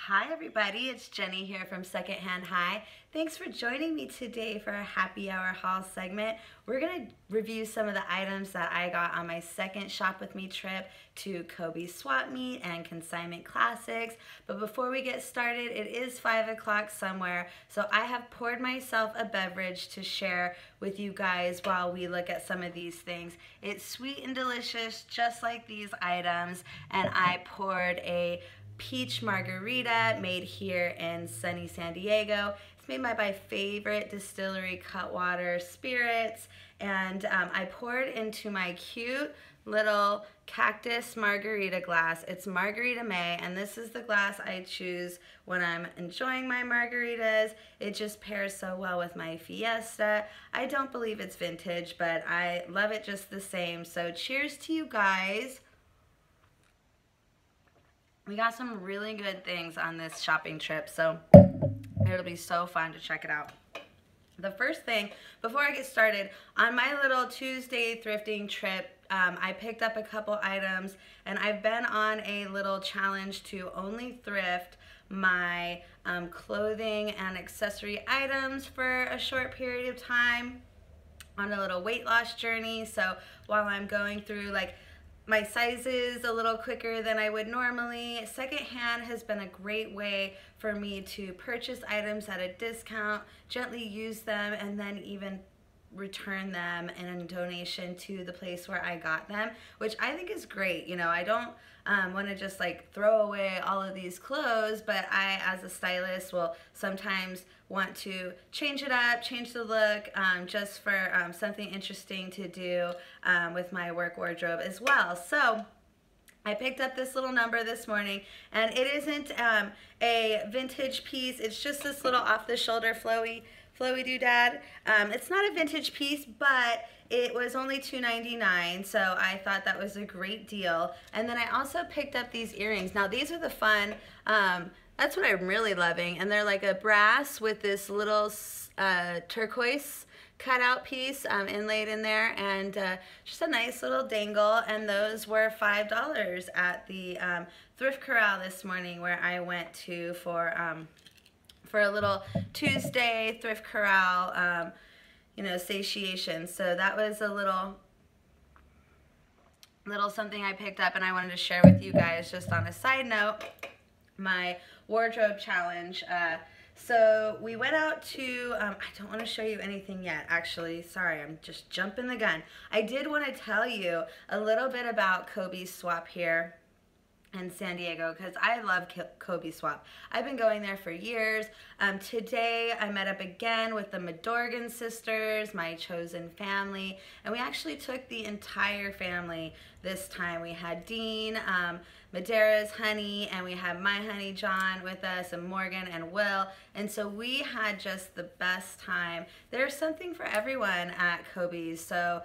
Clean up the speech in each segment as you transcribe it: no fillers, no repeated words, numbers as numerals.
Hi everybody, it's Jenny here from Secondhand High. Thanks for joining me today for our happy hour haul segment. We're going to review some of the items that I got on my second Shop With Me trip to Kobey Swapmeet and Consignment Classics. But before we get started, it is 5 o'clock somewhere, so I have poured myself a beverage to share with you guys while we look at some of these things. It's sweet and delicious, just like these items, and I poured a peach margarita made here in sunny San Diego. It's made by my favorite distillery, Cutwater Spirits, and I poured into my cute little cactus margarita glass. It's Margarita May, and this is the glass I choose when I'm enjoying my margaritas. It just pairs so well with my Fiesta. I don't believe it's vintage, but I love it just the same. So cheers to you guys. We got some really good things on this shopping trip, so it'll be so fun to check it out. The first thing, before I get started, on my little Tuesday thrifting trip, I picked up a couple items, and I've been on a little challenge to only thrift my clothing and accessory items for a short period of time on a little weight loss journey. So while I'm going through my sizes a little quicker than I would normally, secondhand has been a great way for me to purchase items at a discount, gently use them, and then even return them in a donation to the place where I got them, which I think is great. You know, I don't want to just throw away all of these clothes, but I, as a stylist, will sometimes want to change it up, change the look, just for something interesting to do with my work wardrobe as well. So I picked up this little number this morning, and it isn't a vintage piece. It's just this little off-the-shoulder flowy doodad. It's not a vintage piece, but it was only $2.99, so I thought that was a great deal. And then I also picked up these earrings. Now these are the fun, that's what I'm really loving, and they're like a brass with this little turquoise cutout piece inlaid in there, and just a nice little dangle, and those were $5 at the Thrift Corral this morning, where I went to for a little Tuesday Thrift Corral, you know, satiation. So that was a little something I picked up, and I wanted to share with you guys just on a side note, my wardrobe challenge. So we went out to, I don't want to show you anything yet, actually. Sorry, I'm just jumping the gun. I did want to tell you a little bit about Kobey Swap here in San Diego, because I love Kobey Swap. I've been going there for years. Today I met up again with the Madorgan sisters, my chosen family, and we actually took the entire family this time. We had Dean, Madera's honey, and we had my honey John with us, and Morgan and Will, and so we had just the best time. There's something for everyone at Kobey's. So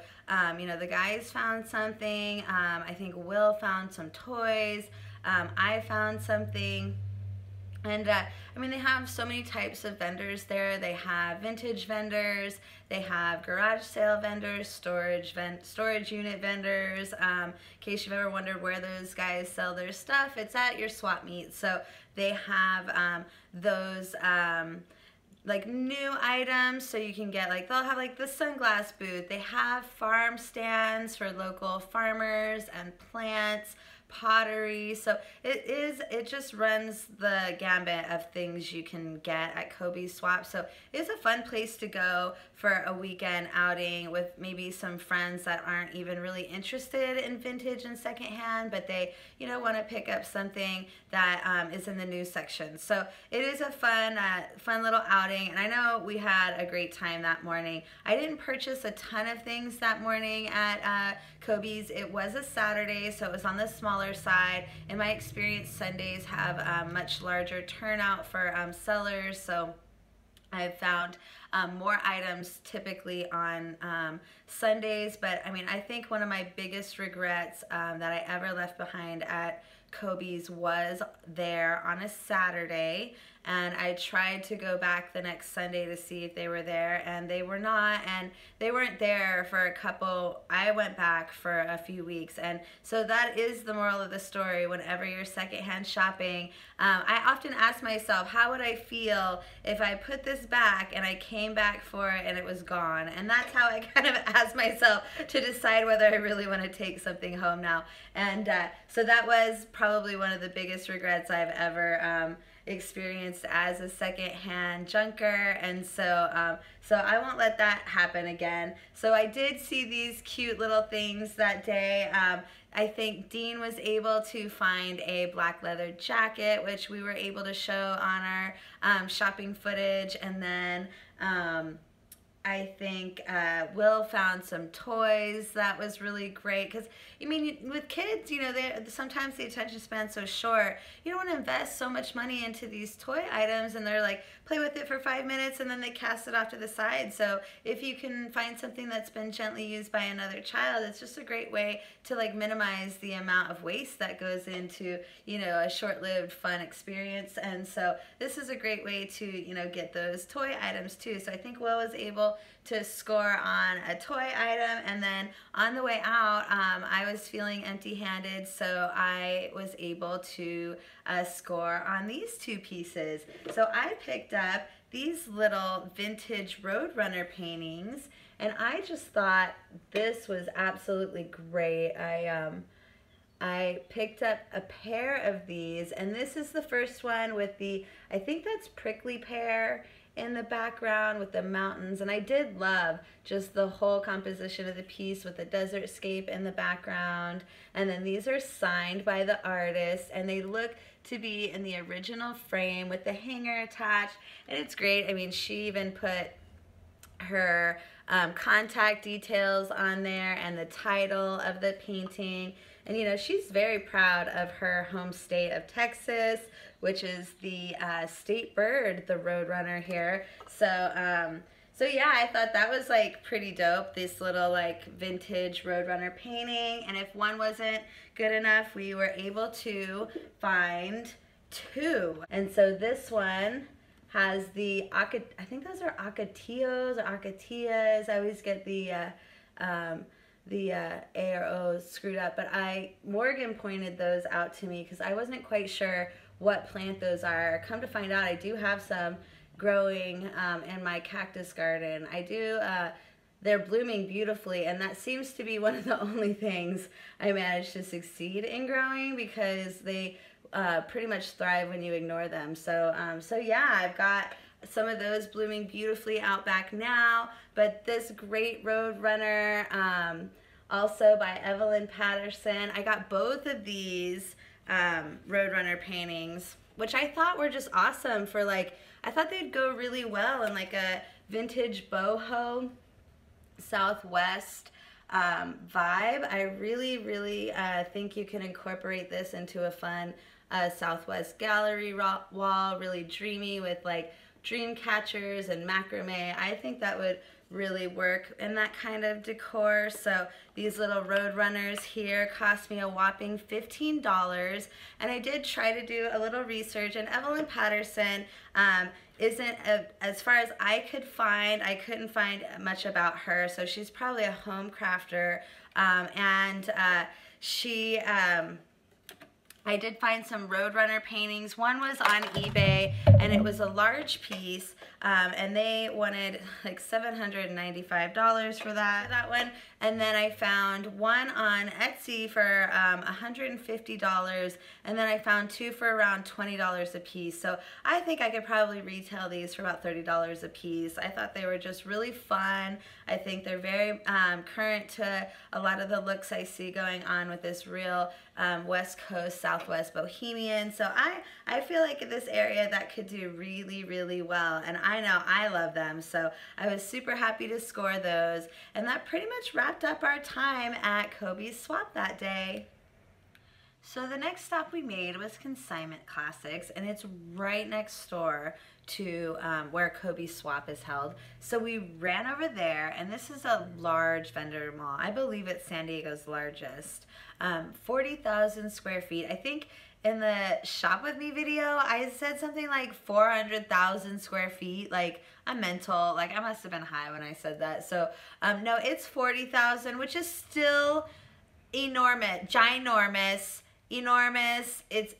you know, the guys found something. I think Will found some toys. I found something. And I mean, they have so many types of vendors there. They have vintage vendors, they have garage sale vendors, storage unit vendors. In case you've ever wondered where those guys sell their stuff, it's at your swap meet. So they have those new items, so you can get they'll have the sunglass booth. They have farm stands for local farmers and plants, pottery. So it just runs the gambit of things you can get at Kobey Swap. So it's a fun place to go for a weekend outing with maybe some friends that aren't even really interested in vintage and secondhand, but they, you know, want to pick up something that is in the new section. So it is a fun little outing, and I know we had a great time that morning. I didn't purchase a ton of things that morning at Kobey's. It was a Saturday, so it was on the smaller side. In my experience, Sundays have a much larger turnout for sellers, so I've found more items typically on Sundays. But I mean, I think one of my biggest regrets that I ever left behind at Kobey's was there on a Saturday, and I tried to go back the next Sunday to see if they were there, and they were not, and they weren't there for a couple. I went back for a few weeks, and so that is the moral of the story. Whenever you're secondhand shopping, I often ask myself, how would I feel if I put this back and I came back for it and it was gone? And that's how I kind of ask myself to decide whether I really want to take something home now. And so that was probably one of the biggest regrets I've ever experienced as a secondhand junker, and so so I won't let that happen again. So I did see these cute little things that day. I think Dean was able to find a black leather jacket, which we were able to show on our shopping footage, and then I think Will found some toys. That was really great, because I mean, with kids, you know, sometimes the attention span's so short. You don't want to invest so much money into these toy items, and they're like, play with it for 5 minutes and then they cast it off to the side. So if you can find something that's been gently used by another child, it's just a great way to like minimize the amount of waste that goes into, you know, a short-lived fun experience. And so this is a great way to, you know, get those toy items too. So I think Will was able to score on a toy item, and then on the way out I was feeling empty-handed, so I was able to score on these two pieces. So I picked up these little vintage Roadrunner paintings, and I just thought this was absolutely great. I picked up a pair of these, and this is the first one with the, I think that's prickly pear in the background with the mountains, and I did love just the whole composition of the piece with the desert scape in the background. And then these are signed by the artist, and they look to be in the original frame with the hanger attached, and it's great. I mean, she even put her contact details on there and the title of the painting. And you know, she's very proud of her home state of Texas, which is the state bird, the Roadrunner here. So so yeah, I thought that was like pretty dope, this little like vintage Roadrunner painting. And if one wasn't good enough, we were able to find two. And so this one has the, I think those are Ocotillos or Ocotillas. I always get the A or O screwed up, but Morgan pointed those out to me because I wasn't quite sure what plant those are. Come to find out, I do have some growing in my cactus garden. I do, they're blooming beautifully, and that seems to be one of the only things I managed to succeed in growing, because they pretty much thrive when you ignore them. So, so yeah, I've got some of those blooming beautifully out back now. But this great Roadrunner, also by Evelyn Patterson. I got both of these Roadrunner paintings, which I thought were just awesome for like, I thought they'd go really well in like a vintage boho Southwest vibe. I really think you can incorporate this into a fun Southwest gallery wall, really dreamy with like dream catchers and macrame. I think that would really work in that kind of decor. So these little Roadrunners here cost me a whopping $15, and I did try to do a little research, and Evelyn Patterson isn't, as far as I could find, I couldn't find much about her, so she's probably a home crafter, and she I did find some Roadrunner paintings. One was on eBay, and it was a large piece, and they wanted like $795 for that one. And then I found one on Etsy for $150, and then I found two for around $20 a piece. So I think I could probably retail these for about $30 a piece. I thought they were just really fun. I think they're very current to a lot of the looks I see going on with this real West Coast, Southwest Bohemian. So I feel like in this area that could do really well, and I know I love them. So I was super happy to score those, and that pretty much wrapped up our time at Kobey's Swap that day. So the next stop we made was Consignment Classics, and it's right next door to where Kobey's Swap is held. So we ran over there, and this is a large vendor mall. I believe it's San Diego's largest. 40,000 square feet. I think in the shop with me video, I said something like 400,000 square feet. Like, I'm mental. Like, I must have been high when I said that. So, no, it's 40,000, which is still enormous, ginormous, enormous. It's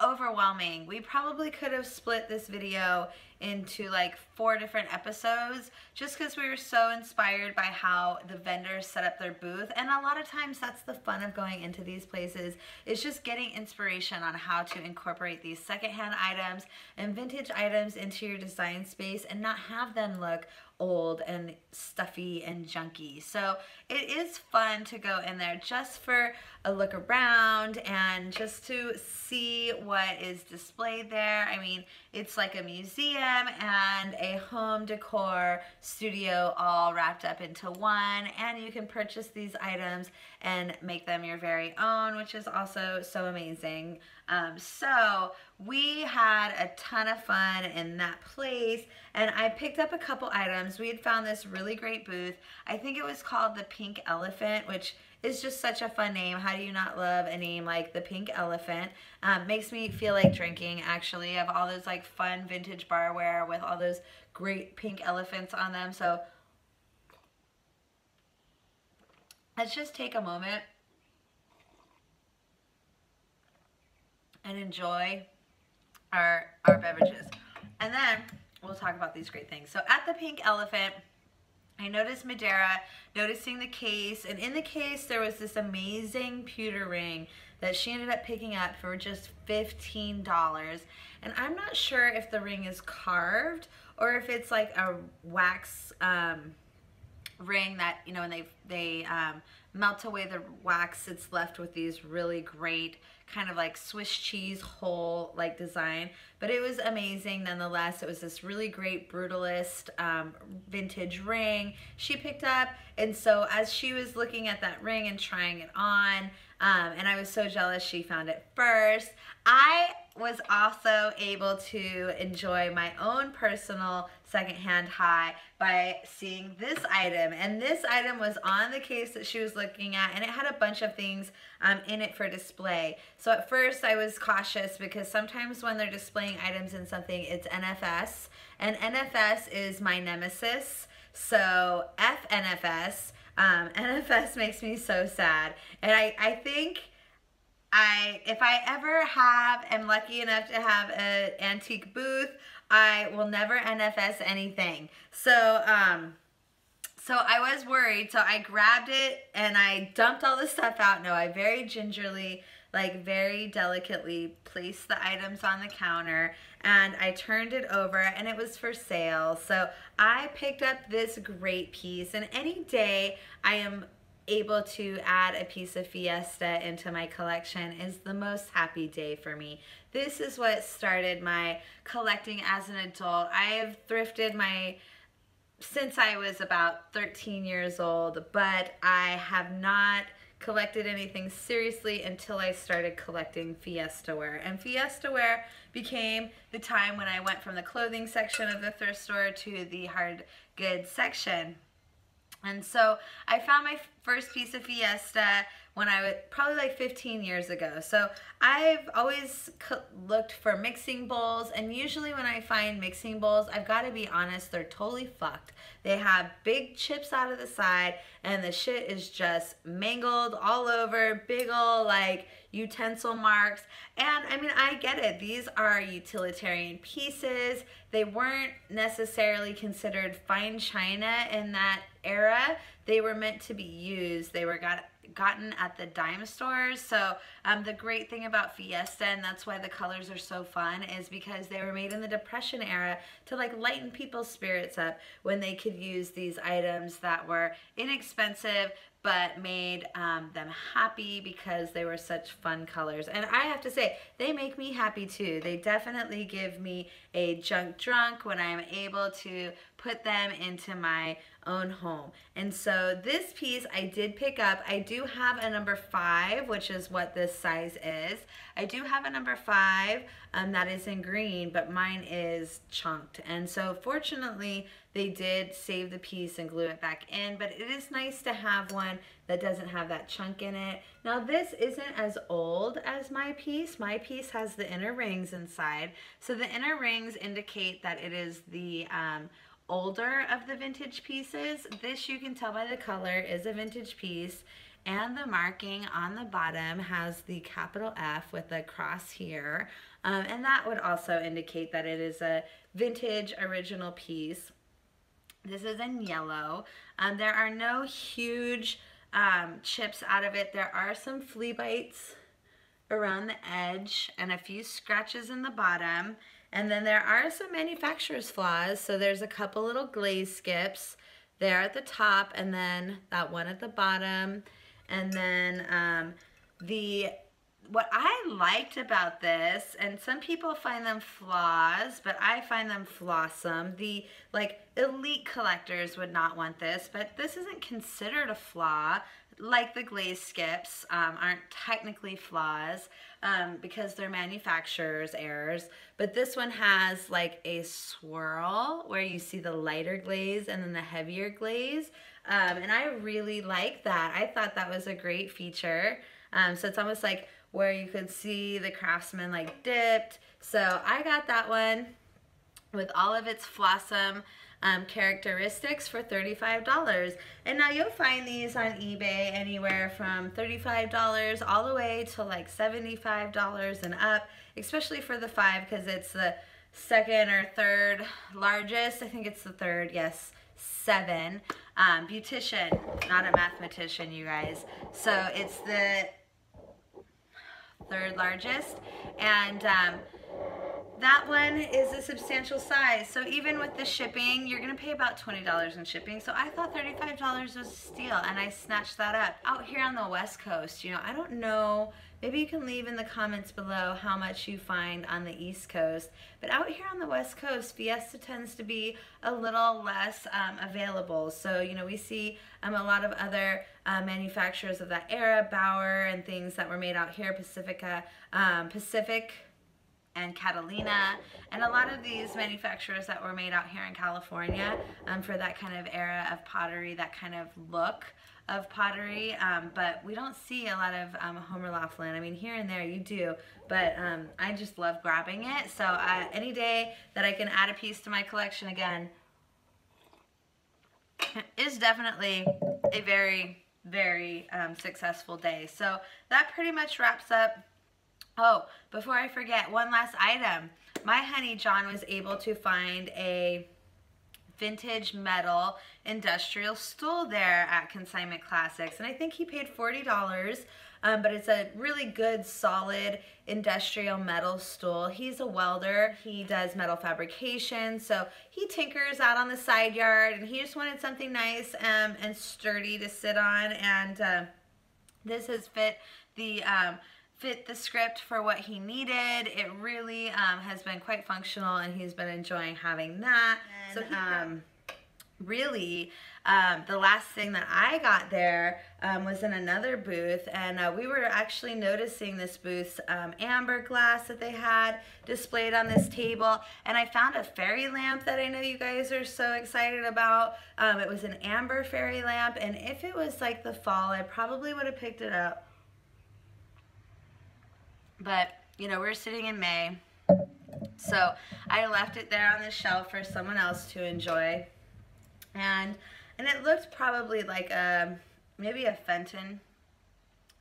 overwhelming. We probably could have split this video into like 4 different episodes just because we were so inspired by how the vendors set up their booth. And a lot of times that's the fun of going into these places, is just getting inspiration on how to incorporate these secondhand items and vintage items into your design space and not have them look old and stuffy and junky. So it is fun to go in there just for a look around and just to see what is displayed there. I mean, it's like a museum and a home decor studio all wrapped up into one, and you can purchase these items and make them your very own, which is also so amazing. So we had a ton of fun in that place, and I picked up a couple items. We had found this really great booth. I think it was called the Pink Elephant, which is just such a fun name. How do you not love a name like the Pink Elephant? Makes me feel like drinking, actually. I have all those like fun vintage barware with all those great pink elephants on them. So let's just take a moment and enjoy our beverages. And then we'll talk about these great things. So at the Pink Elephant, I noticed Madeira, noticing the case, and in the case there was this amazing pewter ring that she ended up picking up for just $15. And I'm not sure if the ring is carved or if it's like a wax ring that, you know, when they melt away the wax, it's left with these really great kind of like Swiss cheese hole like design. But it was amazing nonetheless. It was this really great brutalist vintage ring she picked up. And so as she was looking at that ring and trying it on, and I was so jealous she found it first, I was also able to enjoy my own personal secondhand high by seeing this item. And this item was on the case that she was looking at, and it had a bunch of things in it for display. So at first I was cautious because sometimes when they're displaying items in something, it's NFS, and NFS is my nemesis. So FNFS, NFS makes me so sad. And I think if I ever am lucky enough to have an antique booth, I will never NFS anything. So so I was worried, so I grabbed it and I dumped all the stuff out. No, I very gingerly, like very delicately placed the items on the counter, and I turned it over and it was for sale. So I picked up this great piece, and any day I am able to add a piece of Fiesta into my collection is the most happy day for me. This is what started my collecting as an adult. I have thrifted since I was about 13 years old, but I have not collected anything seriously until I started collecting Fiesta wear. And Fiesta wear became the time when I went from the clothing section of the thrift store to the hard goods section. And so I found my first piece of Fiesta when I was probably like 15 years ago. So I've always looked for mixing bowls, and usually when I find mixing bowls, I've got to be honest, they're totally fucked. They have big chips out of the side, and the shit is just mangled all over, big ol' like utensil marks. And I mean, I get it. These are utilitarian pieces. They weren't necessarily considered fine china in that era. They were meant to be used. They were gotten at the dime stores. So the great thing about Fiesta, and that's why the colors are so fun, is because they were made in the Depression era to like lighten people's spirits up when they could use these items that were inexpensive but made them happy because they were such fun colors. And I have to say, they make me happy too. They definitely give me a junk drunk when I'm able to put them into my own home. And so this piece I did pick up. I do have a number 5, which is what this size is. I do have a number 5. that is in green, but mine is chunked. And so fortunately, they did save the piece and glue it back in, but it is nice to have one that doesn't have that chunk in it. Now this isn't as old as my piece. My piece has the inner rings inside. So the inner rings indicate that it is the older of the vintage pieces. This, you can tell by the color, is a vintage piece. And the marking on the bottom has the capital F with a cross here. And that would also indicate that it is a vintage original piece. This is in yellow. There are no huge chips out of it. There are some flea bites around the edge and a few scratches in the bottom. And then there are some manufacturer's flaws. So there's a couple little glaze skips there at the top, and then that one at the bottom. And then what I liked about this, and some people find them flaws, but I find them flawsome. The elite collectors would not want this, but this isn't considered a flaw. Like the glaze skips aren't technically flaws because they're manufacturer's errors. But this one has like a swirl where you see the lighter glaze and then the heavier glaze. And I really like that. I thought that was a great feature. So it's almost like where you could see the craftsman like dipped. So I got that one with all of its flossom characteristics for $35. And now you'll find these on eBay anywhere from $35 all the way to like $75 and up, especially for the 5 because it's the second or third largest. I think it's the third, yes, 7. Beautician, not a mathematician, you guys. So it's the third largest, and that one is a substantial size. So even with the shipping, you're gonna pay about $20 in shipping. So I thought $35 was a steal, and I snatched that up. Out here on the West Coast, you know, I don't know, maybe you can leave in the comments below how much you find on the East Coast. But out here on the West Coast, Fiesta tends to be a little less available. So, you know, we see a lot of other manufacturers of that era, Bauer and things that were made out here, Pacific and Catalina, and a lot of these manufacturers that were made out here in California for that kind of era of pottery, that kind of look of pottery, but we don't see a lot of Homer Laughlin. I mean, here and there you do, but I just love grabbing it. So any day that I can add a piece to my collection again is definitely a very, very successful day. So that pretty much wraps up. Oh, before I forget, one last item. My honey John was able to find a vintage metal industrial stool there at Consignment Classics, and I think he paid $40, but it's a really good, solid industrial metal stool. He's a welder. He does metal fabrication, so he tinkers out on the side yard, and he just wanted something nice and sturdy to sit on, and this has fit the script for what he needed. It really has been quite functional, and he's been enjoying having that. And, so really, the last thing that I got there was in another booth, and we were actually noticing this booth's amber glass that they had displayed on this table, and I found a fairy lamp that I know you guys are so excited about. It was an amber fairy lamp, and if it was like the fall, I probably would have picked it up. But, you know, we're sitting in May, so I left it there on the shelf for someone else to enjoy. And it looked probably like maybe a Fenton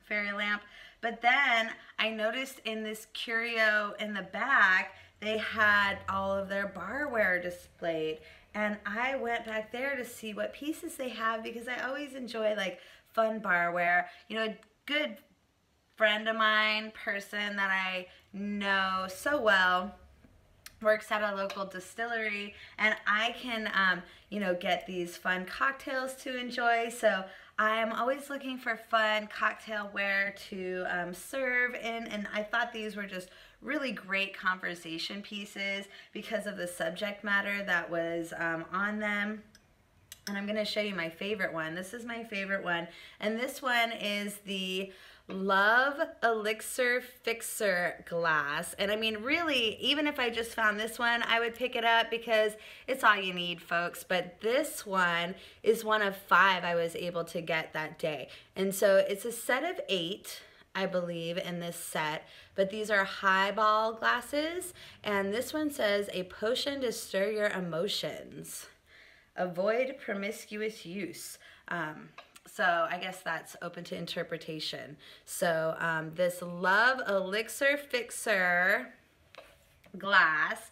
fairy lamp. But then I noticed in this curio in the back, they had all of their barware displayed. And I went back there to see what pieces they have, because I always enjoy like fun barware. You know, a good friend of mine, person that I know so well, works at a local distillery, and I can, you know, get these fun cocktails to enjoy. So I'm always looking for fun cocktailware to serve in, and I thought these were just really great conversation pieces because of the subject matter that was on them. And I'm going to show you my favorite one. This is my favorite one, and this one is the Love Elixir Fixer glass. And I mean, really, even if I just found this one, I would pick it up because it's all you need, folks. But this one is one of 5 I was able to get that day. And so it's a set of 8, I believe, in this set. But these are highball glasses. And this one says, a potion to stir your emotions. Avoid promiscuous use. So I guess that's open to interpretation. So this Love Elixir Fixer glass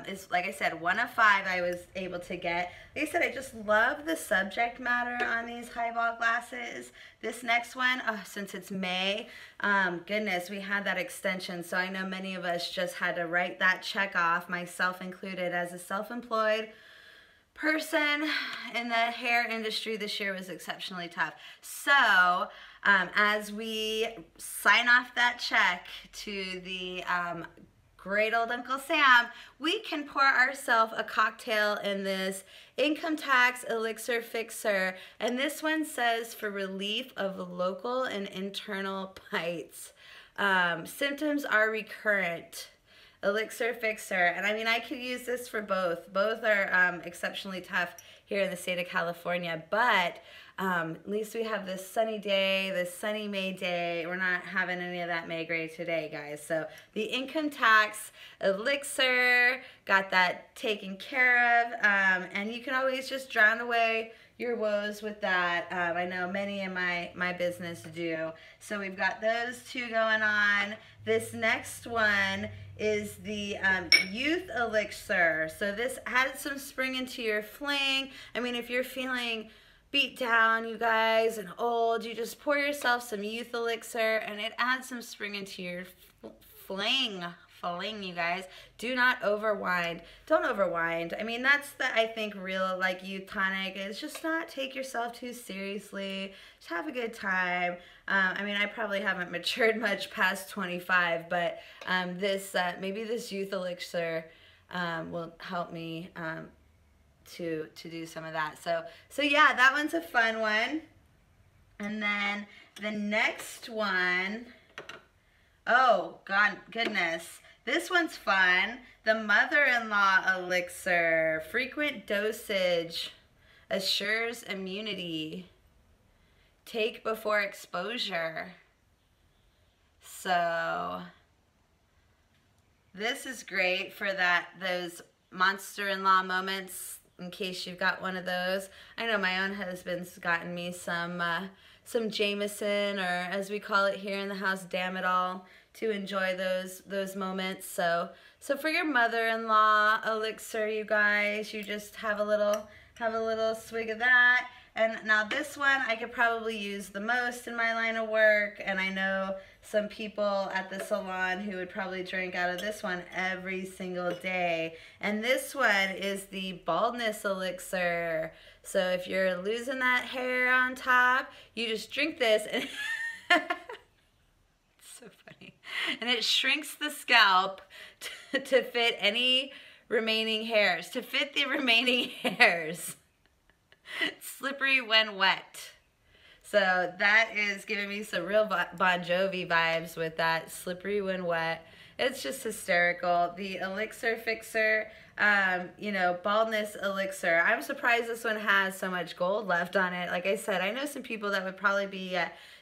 is, like I said, one of 5 I was able to get. Like I said, I just love the subject matter on these highball glasses. This next one, oh, since it's May, goodness, we had that extension. So I know many of us just had to write that check off, myself included, as a self-employed person in the hair industry. This year was exceptionally tough. So as we sign off that check to the great old Uncle Sam, we can pour ourselves a cocktail in this Income Tax Elixir Fixer. And this one says, for relief of local and internal bites. Symptoms are recurrent. Elixir Fixer. And I mean, I could use this for both. Both are exceptionally tough here in the state of California, but at least we have this sunny day, this sunny May day. We're not having any of that May gray today, guys. So the Income Tax Elixir, got that taken care of, and you can always just drown away your woes with that. I know many in my business do. So we've got those 2 going on. This next one is the Youth Elixir. So this adds some spring into your fling. I mean, if you're feeling beat down, you guys, and old, you just pour yourself some Youth Elixir and it adds some spring into your fling, you guys. Do not overwind. Don't overwind. I mean, that's the, I think, real, like, youth tonic is just not take yourself too seriously. Just have a good time. I mean, I probably haven't matured much past 25, but this maybe this Youth Elixir will help me to do some of that. So yeah, that one's a fun one. And then the next one, oh God, goodness, this one's fun. The Mother-in-Law Elixir, frequent dosage, assures immunity. Take before exposure. So this is great for those monster-in-law moments, in case you've got one of those. I know my own husband's gotten me some Jameson, or as we call it here in the house, damn it all, to enjoy those moments. So for your mother-in-law elixir, you guys, you just have a little swig of that. And now this one I could probably use the most in my line of work, and I know some people at the salon who would probably drink out of this one every single day. And this one is the Baldness Elixir. So if you're losing that hair on top, you just drink this and it's so funny. And it shrinks the scalp to fit any remaining hairs, to fit the remaining hairs. Slippery when wet. So that is giving me some real Bon Jovi vibes with that, slippery when wet. It's just hysterical. The Elixir Fixer, you know, Baldness Elixir. I'm surprised this one has so much gold left on it. Like I said, I know some people that would probably be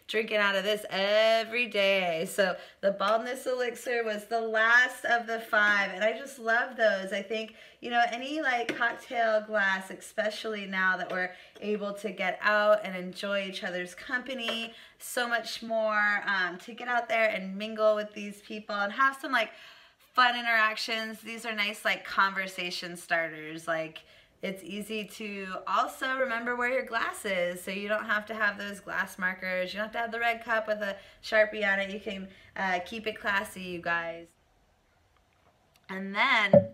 drinking out of this every day. So the Baldness Elixir was the last of the 5, and I just love those. I think, you know, any like cocktail glass, especially now that we're able to get out and enjoy each other's company so much more, to get out there and mingle with these people and have some like fun interactions. These are nice like conversation starters. Like, it's easy to also remember where your glass is, so you don't have to have those glass markers. You don't have to have the red cup with a Sharpie on it. You can keep it classy, you guys. And then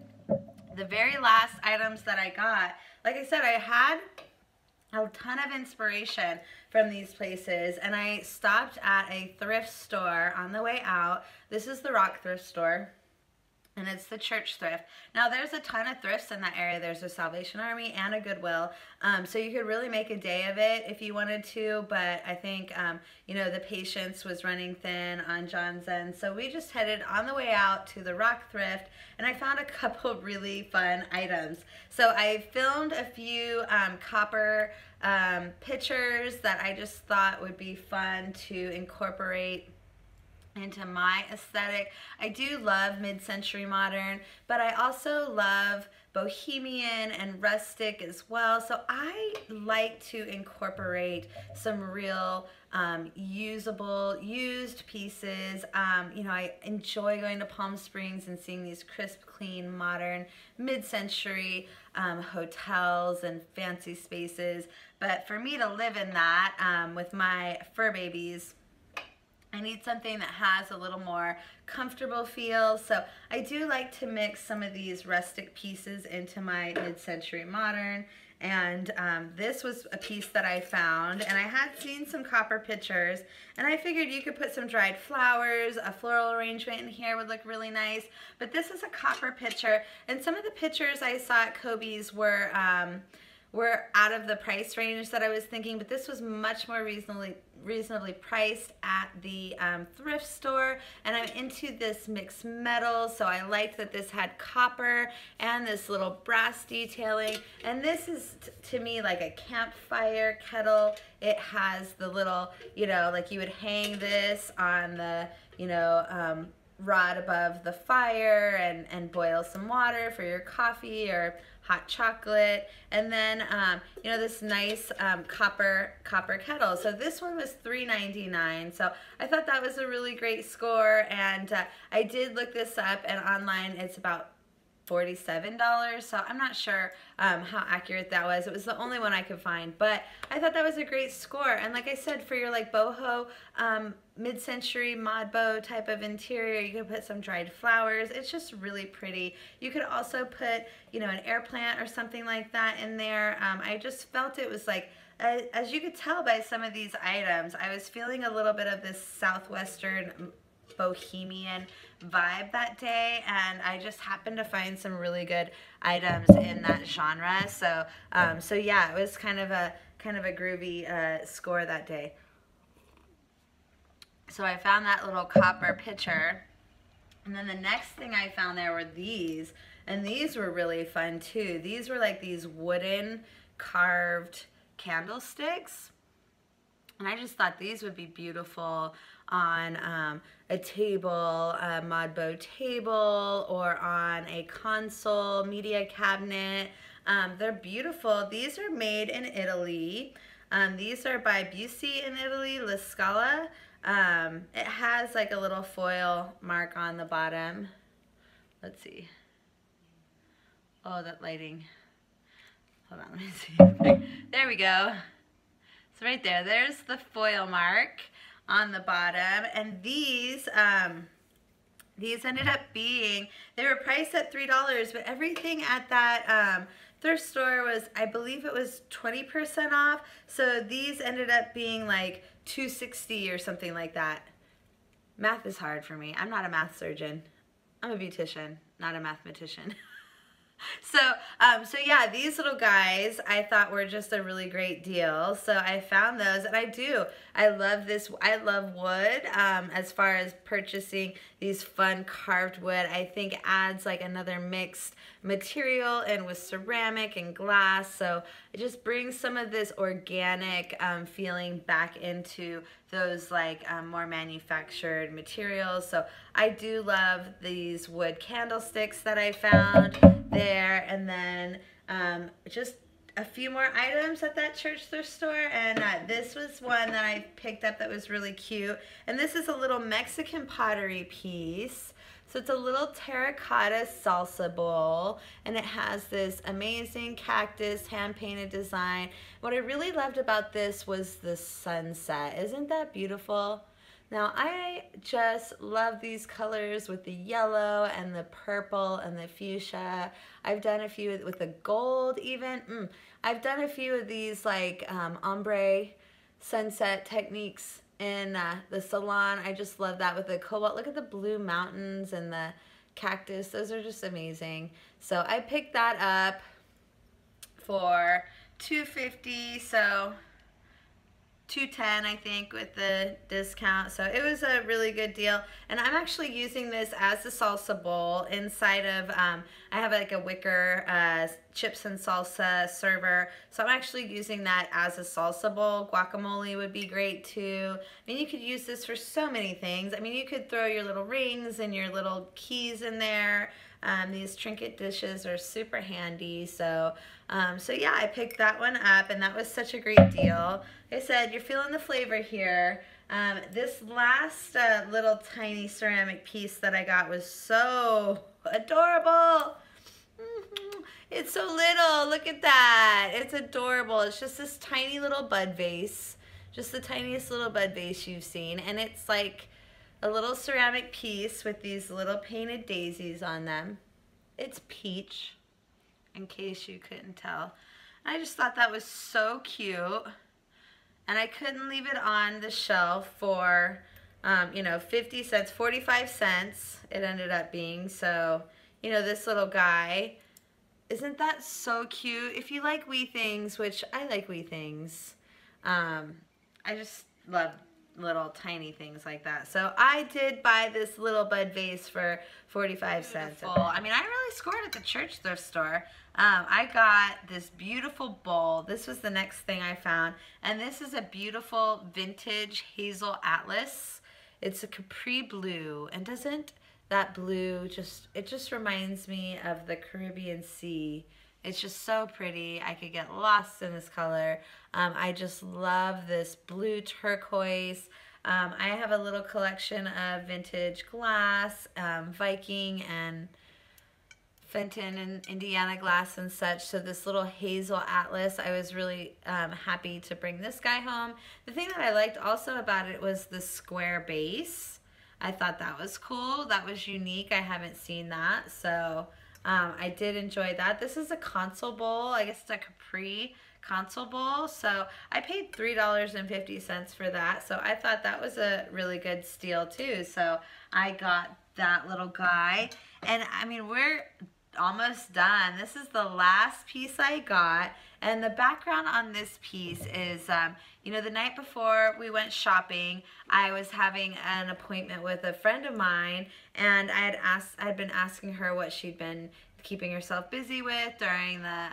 the very last items that I got, like I said, I had a ton of inspiration from these places, and I stopped at a thrift store on the way out. This is the Rock thrift store. and it's the church thrift. Now there's a ton of thrifts in that area. There's a Salvation Army and a Goodwill, so you could really make a day of it if you wanted to, but I think you know, the patience was running thin on John's end, so we just headed on the way out to the Rock Thrift, and I found a couple really fun items. So I filmed a few copper pictures that I just thought would be fun to incorporate into my aesthetic. I do love mid-century modern, but I also love bohemian and rustic as well. So I like to incorporate some real usable, used pieces. You know, I enjoy going to Palm Springs and seeing these crisp, clean, modern, mid-century hotels and fancy spaces. But for me to live in that with my fur babies, I need something that has a little more comfortable feel. So I do like to mix some of these rustic pieces into my mid-century modern. And this was a piece that I found, and I had seen some copper pictures, and I figured you could put some dried flowers, a floral arrangement in here would look really nice. But this is a copper picture, and some of the pictures I saw at Kobey's were out of the price range that I was thinking, but this was much more reasonably priced at the thrift store, and I'm into this mixed metal, so I liked that this had copper and this little brass detailing, and this is to me like a campfire kettle. It has the little, you know, like you would hang this on the, you know, rod above the fire and boil some water for your coffee or hot chocolate, and then you know, this nice copper kettle. So this one was $3.99, so I thought that was a really great score, and I did look this up, and online it's about $47, so I'm not sure how accurate that was. It was the only one I could find, but I thought that was a great score. And like I said, for your like boho mid-century mod bow type of interior, you could put some dried flowers. It's just really pretty. You could also put, you know, an air plant or something like that in there. I just felt it was like, as you could tell by some of these items, I was feeling a little bit of this southwestern bohemian vibe that day, and I just happened to find some really good items in that genre. So so yeah, it was kind of a groovy score that day. So I found that little copper pitcher, and then the next thing I found there were these, and these were really fun too. These were like these wooden carved candlesticks, and I just thought these would be beautiful on a table, a mod bow table, or on a console media cabinet. They're beautiful. These are made in Italy. These are by Bussi in Italy, La Scala. It has like a little foil mark on the bottom. Let's see. Oh, that lighting. Hold on, let me see. There we go. So right there, there's the foil mark on the bottom, and these ended up being, they were priced at $3, but everything at that thrift store was, I believe it was 20% off, so these ended up being like $2.60 or something like that. Math is hard for me. I'm not a math surgeon. I'm a beautician, not a mathematician. So yeah, these little guys I thought were just a really great deal. So I found those, and I love this. I love wood. As far as purchasing these fun carved wood, I think adds like another mixed material, and with ceramic and glass. So it just brings some of this organic feeling back into those like more manufactured materials. So I do love these wood candlesticks that I found there, and then just a few more items at that church thrift store, and this was one that I picked up that was really cute, and this is a little Mexican pottery piece. So it's a little terracotta salsa bowl, and it has this amazing cactus hand-painted design. What I really loved about this was the sunset. Isn't that beautiful? Now, I just love these colors with the yellow and the purple and the fuchsia. I've done a few with the gold even. I've done a few of these like ombre sunset techniques in the salon. I just love that with the cobalt. Look at the blue mountains and the cactus. Those are just amazing. So I picked that up for $2.50, so $2.10 I think with the discount. So it was a really good deal, and I'm actually using this as a salsa bowl inside of I have like a wicker chips and salsa server, so I'm actually using that as a salsa bowl. Guacamole would be great too. I mean, you could use this for so many things. I mean, you could throw your little rings and your little keys in there. These trinket dishes are super handy. So yeah, I picked that one up, and that was such a great deal. Like I said, you're feeling the flavor here. This last little tiny ceramic piece that I got was so adorable. It's so little. Look at that. It's adorable. It's just this tiny little bud vase. Just the tiniest little bud vase you've seen. And it's like a little ceramic piece with these little painted daisies on them. It's peach, in case you couldn't tell. I just thought that was so cute. And I couldn't leave it on the shelf for, you know, 50 cents, 45 cents it ended up being. So, you know, this little guy, isn't that so cute? If you like wee things, which I like wee things, I just love little tiny things like that. So I did buy this little bud vase for 45 cents. I mean, I really scored at the church thrift store. I got this beautiful bowl. This was the next thing I found, and this is a beautiful vintage Hazel Atlas. It's a capri blue, and doesn't that blue just reminds me of the Caribbean Sea. It's just so pretty. I could get lost in this color. I just love this blue turquoise. I have a little collection of vintage glass, Viking and Fenton and Indiana glass and such. So this little Hazel Atlas, I was really happy to bring this guy home. The thing that I liked also about it was the square base. I thought that was cool. That was unique. I haven't seen that. So I did enjoy that. This is a console bowl. I guess it's a Capri console bowl. So I paid $3.50 for that. So I thought that was a really good steal too. So I got that little guy. And I mean, we're almost done. This is the last piece I got. And the background on this piece is, you know, the night before we went shopping, I was having an appointment with a friend of mine, and I'd been asking her what she'd been keeping herself busy with during the,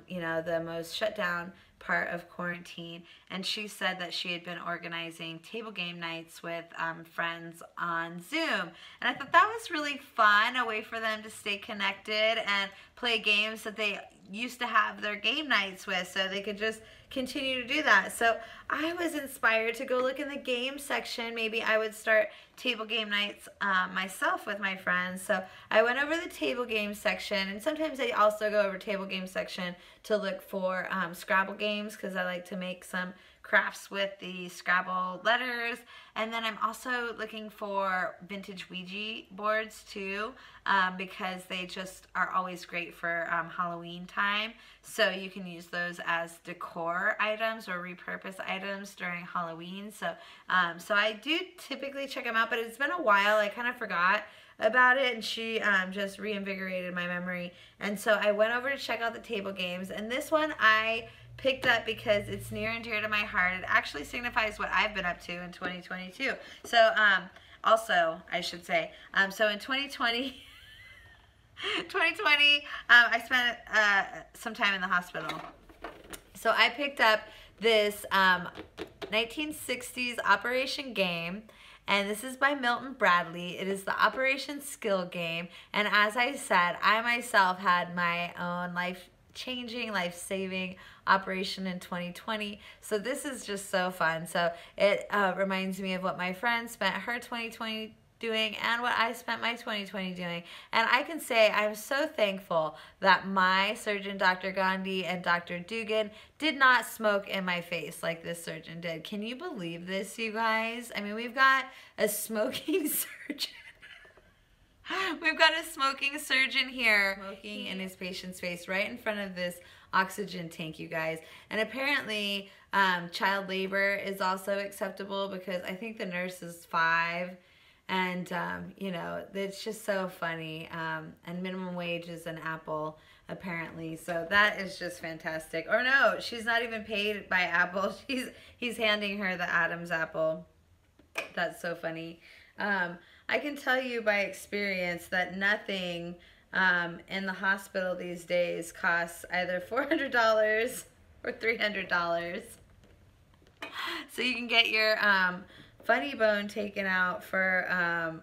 you know, the most shut down part of quarantine. And she said that she had been organizing table game nights with friends on Zoom. And I thought that was really fun, a way for them to stay connected and play games that they used to have their game nights with, so they could just continue to do that. So I was inspired to go look in the game section. Maybe I would start table game nights myself with my friends. So I went over the table game section, and sometimes I also go over table game section to look for Scrabble games, because I like to make some crafts with the Scrabble letters. And then I'm also looking for vintage Ouija boards too, because they just are always great for Halloween time. So you can use those as decor items or repurpose items during Halloween. So so I do typically check them out, but it's been a while. I kind of forgot about it, and she just reinvigorated my memory. And so I went over to check out the table games, and this one I picked up because it's near and dear to my heart. It actually signifies what I've been up to in 2022. So also, I should say, so in 2020 I spent some time in the hospital. So I picked up this 1960s Operation game, and this is by Milton Bradley. It is the Operation Skill game, and as I said, I myself had my own life-changing, life-saving operation in 2020, so this is just so fun. So it reminds me of what my friend spent her 2020 doing and what I spent my 2020 doing. And I can say I'm so thankful that my surgeon, Dr. Gandhi, and Dr. Dugan did not smoke in my face like this surgeon did. Can you believe this, you guys? I mean, we've got a smoking surgeon. We've got a smoking surgeon here smoking in his patient's face right in front of this oxygen tank, you guys. And apparently child labor is also acceptable, because I think the nurse is 5 And, you know, it's just so funny. And minimum wage is an apple, apparently. So that is just fantastic. Or no, she's not even paid by Apple. He's handing her the Adam's apple. That's so funny. I can tell you by experience that nothing in the hospital these days costs either $400 or $300. So you can get your funny bone taken out for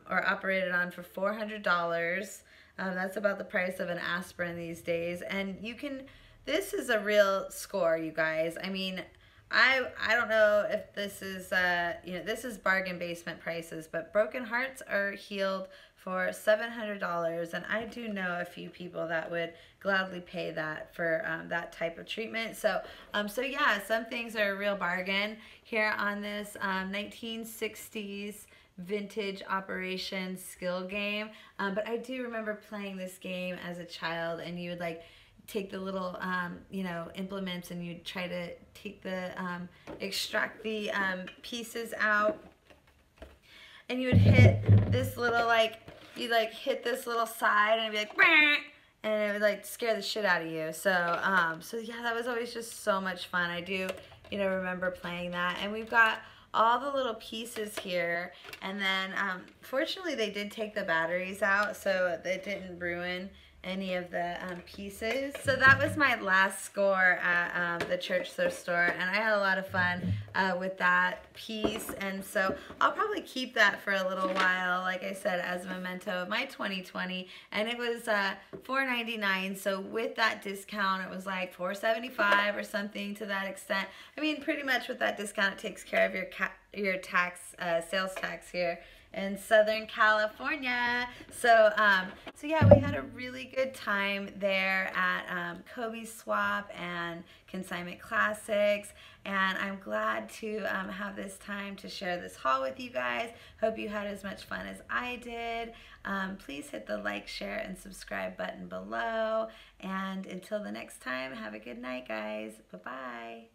or operated on for $400. That's about the price of an aspirin these days. And you can, this is a real score, you guys. I mean, I don't know if this is, you know, this is bargain basement prices, but broken hearts are healed for $700, and I do know a few people that would gladly pay that for that type of treatment. So, so yeah, some things are a real bargain here on this 1960s vintage operation skill game. But I do remember playing this game as a child, and you would like take the little, you know, implements, and you'd try to take the, extract the pieces out, and you would hit this little, like, you'd like hit this little side, and it'd be like, "Bah!" And it would like scare the shit out of you. So, so yeah, that was always just so much fun. I do, you know, remember playing that. And we've got all the little pieces here, and then fortunately they did take the batteries out, so it didn't ruin any of the pieces. So that was my last score at the church thrift store, and I had a lot of fun with that piece. And so I'll probably keep that for a little while, like I said, as a memento of my 2020. And it was $4.99, so with that discount it was like $4.75 or something to that extent. I mean, pretty much with that discount it takes care of your tax, sales tax here in Southern California. So, so yeah, we had a really good time there at Kobey Swap and Consignment Classics, and I'm glad to have this time to share this haul with you guys. Hope you had as much fun as I did. Please hit the like, share, and subscribe button below, and until the next time, have a good night, guys. Bye-bye.